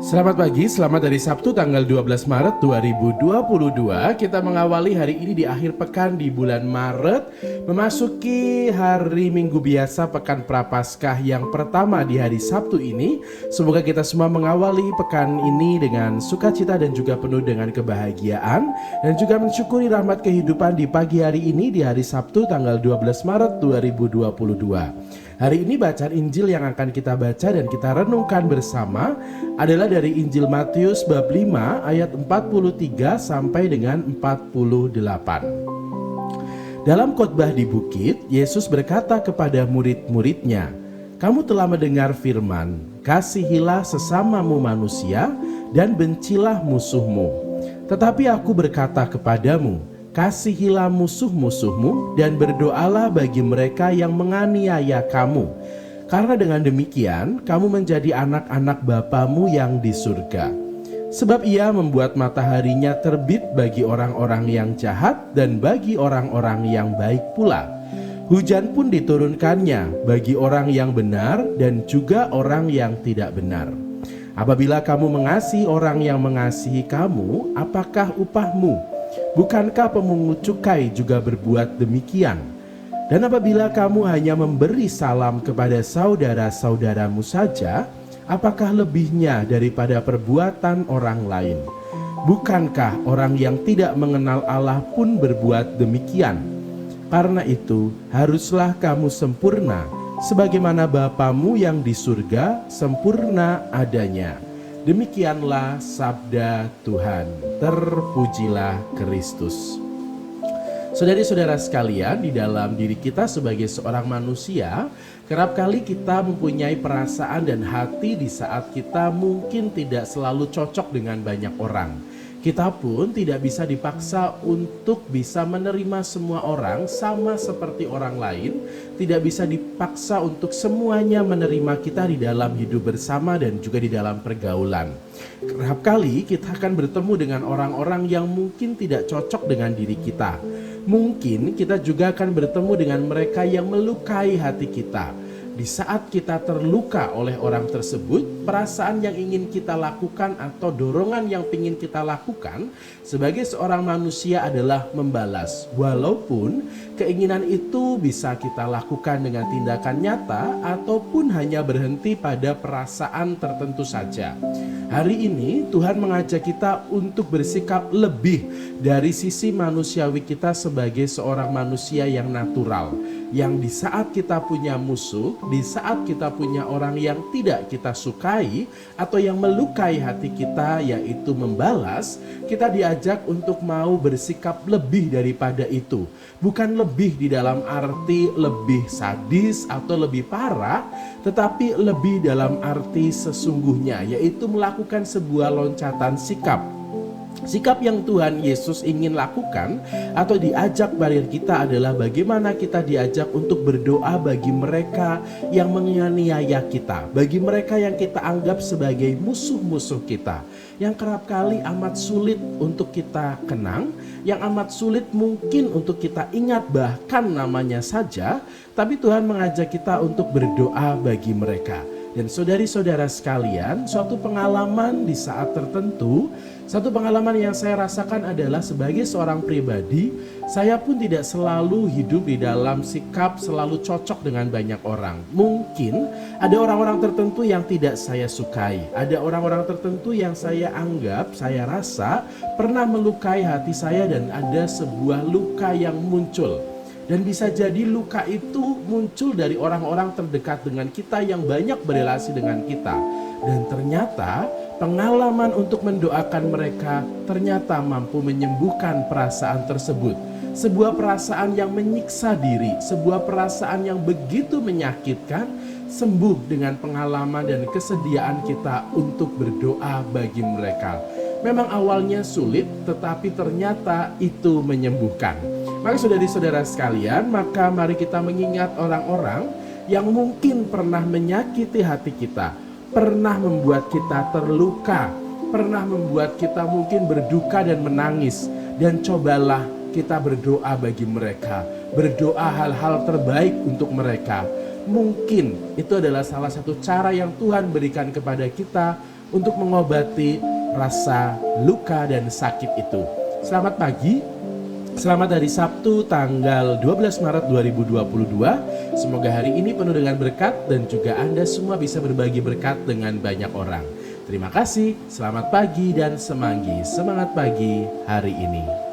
Selamat pagi, selamat dari Sabtu tanggal 12 Maret 2022. Kita mengawali hari ini di akhir pekan di bulan Maret, memasuki hari Minggu biasa pekan Prapaskah yang pertama di hari Sabtu ini. Semoga kita semua mengawali pekan ini dengan sukacita dan juga penuh dengan kebahagiaan, dan juga mensyukuri rahmat kehidupan di pagi hari ini di hari Sabtu tanggal 12 Maret 2022. Hari ini bacaan Injil yang akan kita baca dan kita renungkan bersama adalah dari Injil Matius bab 5 ayat 43 sampai dengan 48. Dalam khotbah di bukit, Yesus berkata kepada murid-muridnya, "Kamu telah mendengar firman, kasihilah sesamamu manusia dan bencilah musuhmu. Tetapi aku berkata kepadamu, kasihilah musuh-musuhmu dan berdoalah bagi mereka yang menganiaya kamu. Karena dengan demikian kamu menjadi anak-anak Bapamu yang di surga. Sebab ia membuat mataharinya terbit bagi orang-orang yang jahat dan bagi orang-orang yang baik pula. Hujan pun diturunkannya bagi orang yang benar dan juga orang yang tidak benar. Apabila kamu mengasihi orang yang mengasihi kamu, apakah upahmu? Bukankah pemungut cukai juga berbuat demikian? Dan apabila kamu hanya memberi salam kepada saudara-saudaramu saja, apakah lebihnya daripada perbuatan orang lain? Bukankah orang yang tidak mengenal Allah pun berbuat demikian? Karena itu, haruslah kamu sempurna, sebagaimana Bapamu yang di surga sempurna adanya." Demikianlah sabda Tuhan. Terpujilah Kristus. Saudari-saudara sekalian, di dalam diri kita sebagai seorang manusia, kerap kali kita mempunyai perasaan dan hati di saat kita mungkin tidak selalu cocok dengan banyak orang. Kita pun tidak bisa dipaksa untuk bisa menerima semua orang sama seperti orang lain. Tidak bisa dipaksa untuk semuanya menerima kita di dalam hidup bersama dan juga di dalam pergaulan. Kerap kali kita akan bertemu dengan orang-orang yang mungkin tidak cocok dengan diri kita. Mungkin kita juga akan bertemu dengan mereka yang melukai hati kita. Di saat kita terluka oleh orang tersebut, perasaan yang ingin kita lakukan atau dorongan yang ingin kita lakukan sebagai seorang manusia adalah membalas. Walaupun keinginan itu bisa kita lakukan dengan tindakan nyata ataupun hanya berhenti pada perasaan tertentu saja. Hari ini Tuhan mengajak kita untuk bersikap lebih dari sisi manusiawi kita sebagai seorang manusia yang natural. Yang di saat kita punya musuh, di saat kita punya orang yang tidak kita sukai atau yang melukai hati kita, yaitu membalas, kita diajak untuk mau bersikap lebih daripada itu. Bukan lebih di dalam arti lebih sadis atau lebih parah, tetapi lebih dalam arti sesungguhnya, yaitu melakukan sebuah loncatan sikap. Sikap yang Tuhan Yesus ingin lakukan atau diajak bagi kita adalah bagaimana kita diajak untuk berdoa bagi mereka yang menganiaya kita, bagi mereka yang kita anggap sebagai musuh-musuh kita, yang kerap kali amat sulit untuk kita kenang, yang amat sulit mungkin untuk kita ingat bahkan namanya saja, tapi Tuhan mengajak kita untuk berdoa bagi mereka. Dan saudari-saudara sekalian, suatu pengalaman di saat tertentu, satu pengalaman yang saya rasakan adalah sebagai seorang pribadi, saya pun tidak selalu hidup di dalam sikap selalu cocok dengan banyak orang. Mungkin ada orang-orang tertentu yang tidak saya sukai, ada orang-orang tertentu yang saya anggap, saya rasa pernah melukai hati saya dan ada sebuah luka yang muncul. Dan bisa jadi luka itu muncul dari orang-orang terdekat dengan kita yang banyak berelasi dengan kita. Dan ternyata pengalaman untuk mendoakan mereka ternyata mampu menyembuhkan perasaan tersebut. Sebuah perasaan yang menyiksa diri, sebuah perasaan yang begitu menyakitkan, sembuh dengan pengalaman dan kesediaan kita untuk berdoa bagi mereka. Memang awalnya sulit, tetapi ternyata itu menyembuhkan. Maka saudari-saudara sekalian, maka mari kita mengingat orang-orang yang mungkin pernah menyakiti hati kita, pernah membuat kita terluka, pernah membuat kita mungkin berduka dan menangis. Dan cobalah kita berdoa bagi mereka, berdoa hal-hal terbaik untuk mereka. Mungkin itu adalah salah satu cara yang Tuhan berikan kepada kita untuk mengobati rasa luka dan sakit itu. Selamat pagi. Selamat hari Sabtu tanggal 12 Maret 2022. Semoga hari ini penuh dengan berkat dan juga Anda semua bisa berbagi berkat dengan banyak orang. Terima kasih, selamat pagi dan semanggi. Semangat pagi hari ini.